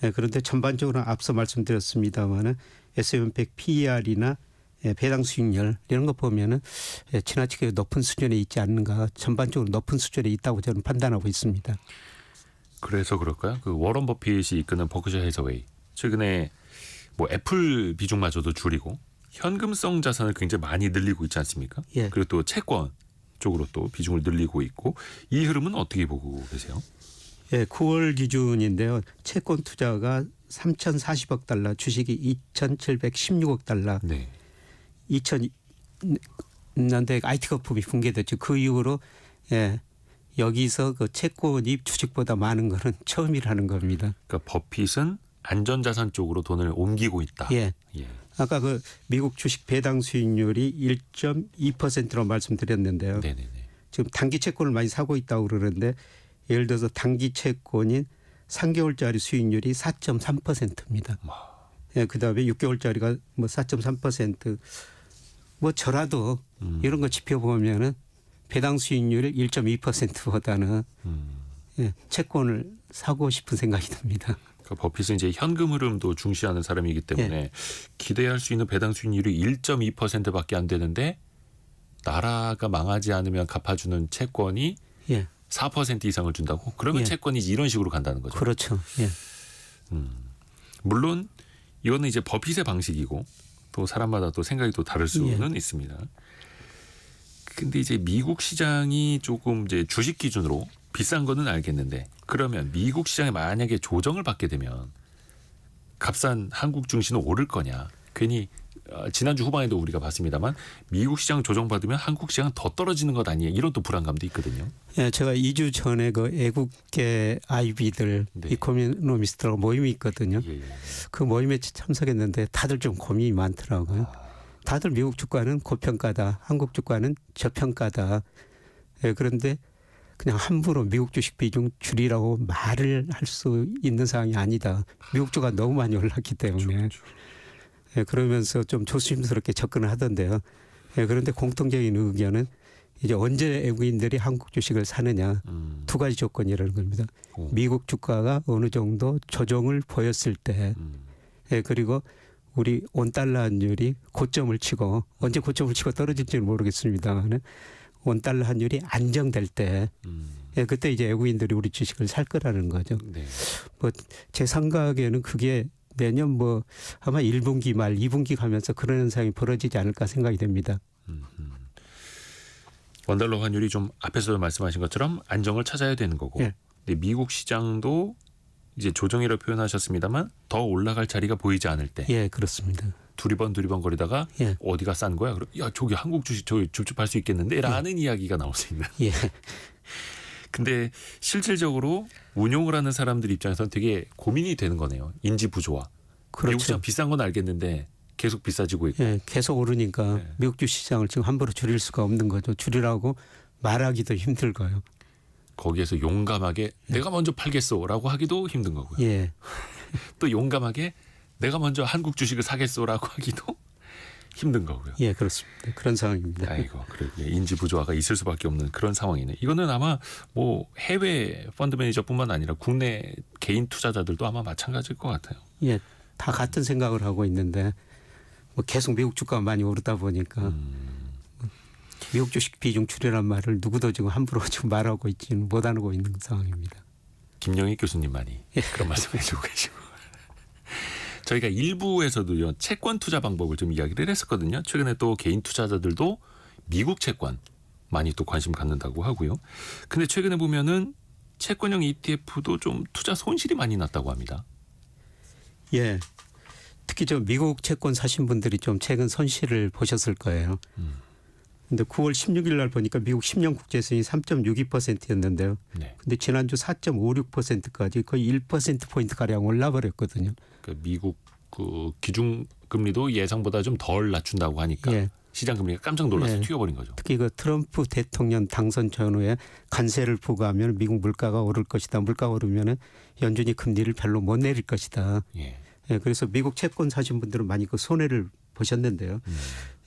예, 그런데 전반적으로 앞서 말씀드렸습니다마는 S&P PER이나 배당 수익률 이런 거 보면은 지나치게 높은 수준에 있지 않는가, 전반적으로 높은 수준에 있다고 저는 판단하고 있습니다. 그래서 그럴까요? 그 워런 버핏이 이끄는 버크셔 해서웨이 최근에 뭐 애플 비중마저도 줄이고 현금성 자산을 굉장히 많이 늘리고 있지 않습니까? 예. 그리고 또 채권 쪽으로 또 비중을 늘리고 있고 이 흐름은 어떻게 보고 계세요? 예, 9월 기준인데요. 채권 투자가 3,040억 달러, 주식이 2,716억 달러. 네. 2000년대 IT 거품이 붕괴됐죠. 그 이후로 여기서 그 채권이 주식보다 많은 거는 처음이라는 겁니다. 그러니까 버핏은 안전자산 쪽으로 옮기고 있다. 예. 예. 아까 그 미국 주식 배당 수익률이 1.2%로 말씀드렸는데요. 네네네. 지금 단기 채권을 많이 사고 있다고 그러는데 예를 들어서 단기 채권인 3개월짜리 수익률이 4.3%입니다. 예, 그다음에 6개월짜리가 뭐 4.3%. 뭐 저라도 이런 거 지켜보면은 배당 수익률 1.2%보다는 채권을 사고 싶은 생각이 듭니다. 그러니까 버핏은 이제 현금 흐름도 중시하는 사람이기 때문에 기대할 수 있는 배당 수익률이 1.2%밖에 안 되는데 나라가 망하지 않으면 갚아주는 채권이 4% 이상을 준다고? 그러면 채권이 이런 식으로 간다는 거죠. 그렇죠. 예. 물론 이거는 이제 버핏의 방식이고 또 사람마다 또 생각이 또 다를 수는 있습니다. 근데 이제 미국 시장이 조금 이제 주식 기준으로 비싼 거는 알겠는데 그러면 미국 시장에 만약에 조정을 받게 되면 값싼 한국 증시는 오를 거냐? 괜히 지난주 후반에도 우리가 봤습니다만 미국 시장 조정받으면 한국 시장은 더 떨어지는 것 아니에요? 이런 또 불안감도 있거든요. 예, 제가 2주 전에 그 애국계 아이비들 이코노미스트라고 모임이 있거든요. 그 모임에 참석했는데 다들 좀 고민이 많더라고요. 다들 미국 주가는 고평가다. 한국 주가는 저평가다. 예, 그런데 그냥 함부로 미국 주식 비중 줄이라고 말을 할 수 있는 상황이 아니다. 미국 주가 너무 많이 올랐기 때문에. 그렇죠. 예, 그러면서 좀 조심스럽게 접근을 하던데요. 예, 그런데 공통적인 의견은 이제 언제 외국인들이 한국 주식을 사느냐 두 가지 조건이라는 겁니다. 미국 주가가 어느 정도 조정을 보였을 때 예, 그리고 우리 원달러 환율이 고점을 치고 언제 고점을 치고 떨어질지는 모르겠습니다만 원달러 환율이 안정될 때 예, 그때 이제 외국인들이 우리 주식을 살 거라는 거죠. 네. 뭐 제 생각에는 그게 내년 뭐 아마 1분기 말 2분기 가면서 그런 현상이 벌어지지 않을까 생각이 됩니다. 원달러 환율이 좀 앞에서 말씀하신 것처럼 안정을 찾아야 되는 거고 예. 근데 미국 시장도 이제 조정이라고 표현하셨습니다만 더 올라갈 자리가 보이지 않을 때 예, 그렇습니다. 두리번 거리다가 어디가 싼 거야? 야 저기 한국 주식 저기 줍줍할 수 있겠는데? 라는 이야기가 나올 수 있는. 예. 근데 실질적으로 운용을 하는 사람들 입장에서는 되게 고민이 되는 거네요. 인지 부조화. 그렇죠. 미국 시장 비싼 건 알겠는데 계속 비싸지고 있고. 예, 계속 오르니까 미국 주시장을 지금 함부로 줄일 수가 없는 거죠. 줄이라고 말하기도 힘들고요. 거기에서 용감하게 내가 먼저 팔겠소라고 하기도 힘든 거고요. 예. 또 용감하게 내가 먼저 한국 주식을 사겠소라고 하기도 힘든 거고요. 예, 그렇습니다. 그런 상황입니다. 아이고, 그래 인지 부조화가 있을 수밖에 없는 그런 상황이네. 이거는 아마 뭐 해외 펀드 매니저뿐만 아니라 국내 개인 투자자들도 아마 마찬가지일 것 같아요. 예, 다 같은 생각을 하고 있는데 뭐 계속 미국 주가가 많이 오르다 보니까 미국 주식 비중 줄이란 말을 누구도 지금 함부로 지금 말하고 있지는 못하고 있는 상황입니다. 김영익 교수님만이 그런 말씀해주고 계시고 저희가 일부에서도요 채권 투자 방법을 좀 이야기를 했었거든요. 최근에 또 개인 투자자들도 미국 채권 많이 또 관심 갖는다고 하고요. 근데 최근에 보면은 채권형 ETF도 좀 투자 손실이 많이 났다고 합니다. 예. 특히 저 미국 채권 사신 분들이 좀 최근 손실을 보셨을 거예요. 근데 9월 16일 날 보니까 미국 10년 국채수익이 3.62%였는데요. 네. 근데 지난주 4.56%까지 거의 1% 포인트 가량 올라 버렸거든요. 그러니까 미국 그 기준 금리도 예상보다 좀 덜 낮춘다고 하니까 예. 시장 금리가 깜짝 놀라서 예. 튀어버린 거죠. 특히 그 트럼프 대통령 당선 전후에 관세를 부과하면 미국 물가가 오를 것이다. 물가가 오르면은 연준이 금리를 별로 못 내릴 것이다. 예. 예, 그래서 미국 채권 사신 분들은 많이 그 손해를 보셨는데요.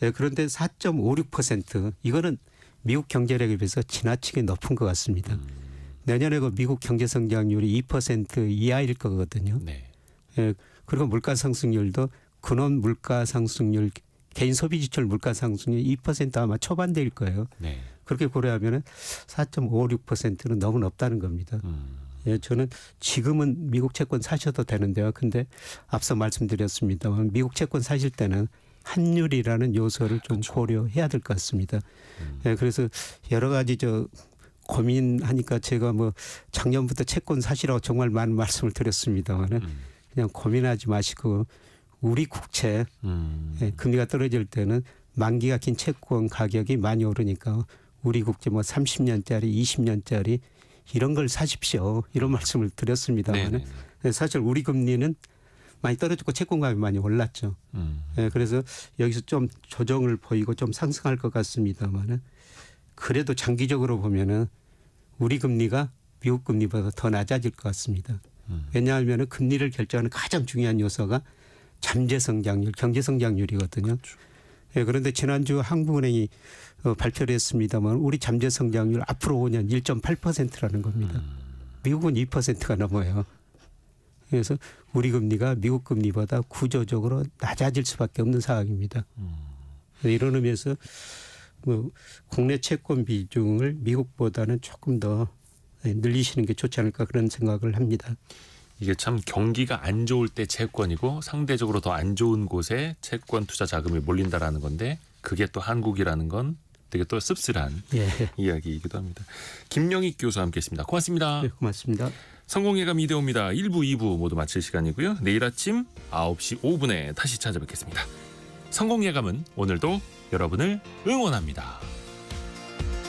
예, 그런데 4.56% 이거는 미국 경제력에 비해서 지나치게 높은 것 같습니다. 내년에 그 미국 경제 성장률이 2% 이하일 거거든요. 네. 예, 그리고 물가 상승률도 근원 물가 상승률 개인 소비 지출 물가 상승률 2% 아마 초반대일 거예요. 네. 그렇게 고려하면은 4.56%는 너무 높다는 겁니다. 예, 저는 지금은 미국 채권 사셔도 되는데요. 근데 앞서 말씀드렸습니다만 미국 채권 사실 때는 환율이라는 요소를 좀 그렇죠. 고려해야 될 것 같습니다. 예, 그래서 여러 가지 저 고민하니까 제가 뭐 작년부터 채권 사시라고 정말 많은 말씀을 드렸습니다만은 그냥 고민하지 마시고 우리 국채 예, 금리가 떨어질 때는 만기가 긴 채권 가격이 많이 오르니까 우리 국채 뭐 30년짜리 20년짜리 이런 걸 사십시오. 이런 말씀을 드렸습니다만 사실 우리 금리는 많이 떨어졌고 채권 가격이 많이 올랐죠. 예, 그래서 여기서 좀 조정을 보이고 좀 상승할 것 같습니다만 그래도 장기적으로 보면은 우리 금리가 미국 금리보다 더 낮아질 것 같습니다. 왜냐하면 금리를 결정하는 가장 중요한 요소가 잠재 성장률, 경제 성장률이거든요. 그렇죠. 예, 그런데 지난주 한국은행이 발표를 했습니다만 우리 잠재 성장률 앞으로 5년 1.8%라는 겁니다. 미국은 2%가 넘어요. 그래서 우리 금리가 미국 금리보다 구조적으로 낮아질 수밖에 없는 상황입니다. 이런 의미에서 뭐 국내 채권 비중을 미국보다는 조금 더 늘리시는 게 좋지 않을까 그런 생각을 합니다. 이게 참 경기가 안 좋을 때 채권이고 상대적으로 더 안 좋은 곳에 채권 투자 자금이 몰린다라는 건데 그게 또 한국이라는 건 되게 또 씁쓸한 이야기이기도 합니다. 김영익 교수와 함께했습니다. 고맙습니다. 네, 고맙습니다. 성공예감 이대호입니다. 1부, 2부 모두 마칠 시간이고요. 내일 아침 9시 5분에 다시 찾아뵙겠습니다. 성공예감은 오늘도 여러분을 응원합니다.